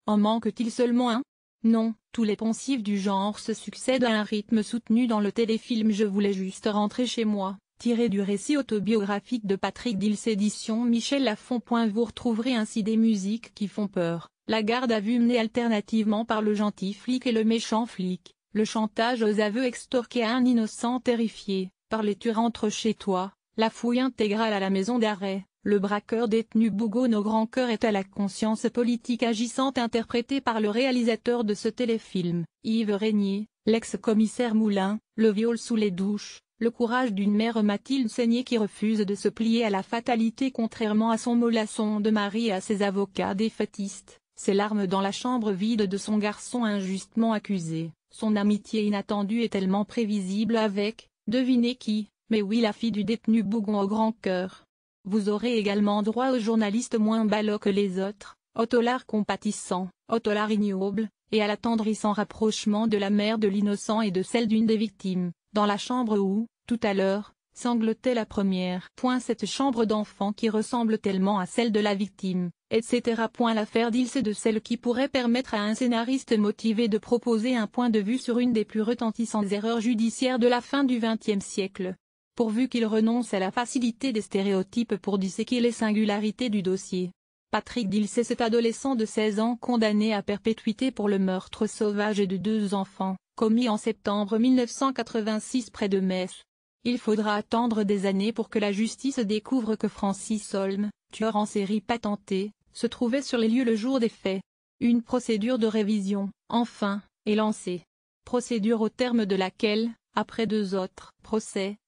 En manque-t-il seulement un? Non, tous les poncifs du genre se succèdent à un rythme soutenu dans le téléfilm Je voulais juste rentrer chez moi, tiré du récit autobiographique de Patrick Dils édition Michel Lafon. Vous retrouverez ainsi des musiques qui font peur, la garde à vue menée alternativement par le gentil flic et le méchant flic, le chantage aux aveux extorqué à un innocent terrifié, par les tu rentres chez toi, la fouille intégrale à la maison d'arrêt, le braqueur détenu Bougon au grand cœur est à la conscience politique agissante interprété par le réalisateur de ce téléfilm, Yves Régnier, l'ex-commissaire Moulin, le viol sous les douches, le courage d'une mère Mathilde Seigné qui refuse de se plier à la fatalité contrairement à son mollasson de mari et à ses avocats défaitistes, ses larmes dans la chambre vide de son garçon injustement accusé, son amitié inattendue et tellement prévisible avec, devinez qui, mais oui la fille du détenu Bougon au grand cœur. Vous aurez également droit aux journalistes moins ballots que les autres, au tolard compatissant, au tolard ignoble, et à l'attendrissant rapprochement de la mère de l'innocent et de celle d'une des victimes, dans la chambre où, tout à l'heure, sanglotait la première. Cette chambre d'enfant qui ressemble tellement à celle de la victime, etc. L'affaire Dils est de celle qui pourrait permettre à un scénariste motivé de proposer un point de vue sur une des plus retentissantes erreurs judiciaires de la fin du XXe siècle. Pourvu qu'il renonce à la facilité des stéréotypes pour disséquer les singularités du dossier. Patrick Dils est cet adolescent de 16 ans condamné à perpétuité pour le meurtre sauvage de 2 enfants, commis en septembre 1986 près de Metz. Il faudra attendre des années pour que la justice découvre que Francis Holm, tueur en série patenté, se trouvait sur les lieux le jour des faits. Une procédure de révision, enfin, est lancée. Procédure au terme de laquelle, après 2 autres procès,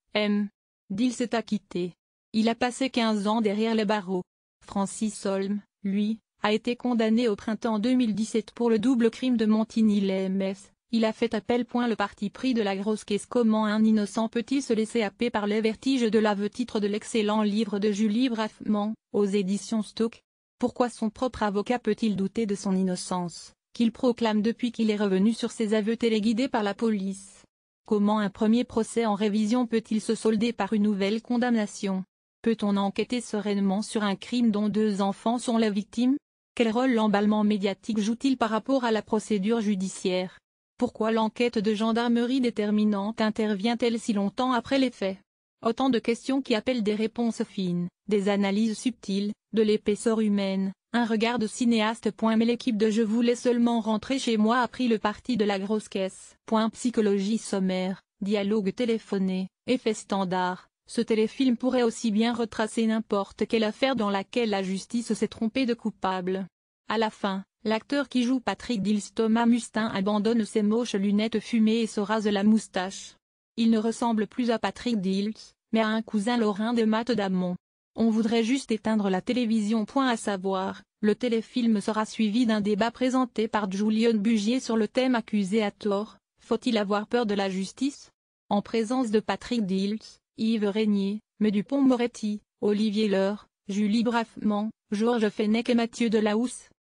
Dils s'est acquitté. Il a passé 15 ans derrière les barreaux. Francis Holm, lui, a été condamné au printemps 2017 pour le double crime de Montigny-lès-Metz. Il a fait appel. Le parti pris de la grosse caisse. Comment un innocent peut-il se laisser happer par les vertiges de l'aveu? Titre de l'excellent livre de Julie Braffman, aux éditions Stock. Pourquoi son propre avocat peut-il douter de son innocence, qu'il proclame depuis qu'il est revenu sur ses aveux téléguidés par la police? Comment un premier procès en révision peut-il se solder par une nouvelle condamnation? Peut-on enquêter sereinement sur un crime dont 2 enfants sont les victimes? Quel rôle l'emballement médiatique joue-t-il par rapport à la procédure judiciaire? Pourquoi l'enquête de gendarmerie déterminante intervient-elle si longtemps après les faits? Autant de questions qui appellent des réponses fines, des analyses subtiles, de l'épaisseur humaine, un regard de cinéaste. Mais l'équipe de Je voulais seulement rentrer chez moi a pris le parti de la grosse caisse. Psychologie sommaire, dialogue téléphoné, effet standard. Ce téléfilm pourrait aussi bien retracer n'importe quelle affaire dans laquelle la justice s'est trompée de coupable. À la fin, l'acteur qui joue Patrick Dils, Thomas Mustin, abandonne ses moches lunettes fumées et se rase la moustache. Il ne ressemble plus à Patrick Dils, mais à un cousin lorrain de Matt Damon. On voudrait juste éteindre la télévision. À savoir, le téléfilm sera suivi d'un débat présenté par Julien Bugier sur le thème accusé à tort, faut-il avoir peur de la justice? En présence de Patrick Dils, Yves Régnier, M. Dupond-Moretti, Olivier Leur, Julie Braffman, Georges Fenech et Mathieu Delahousse.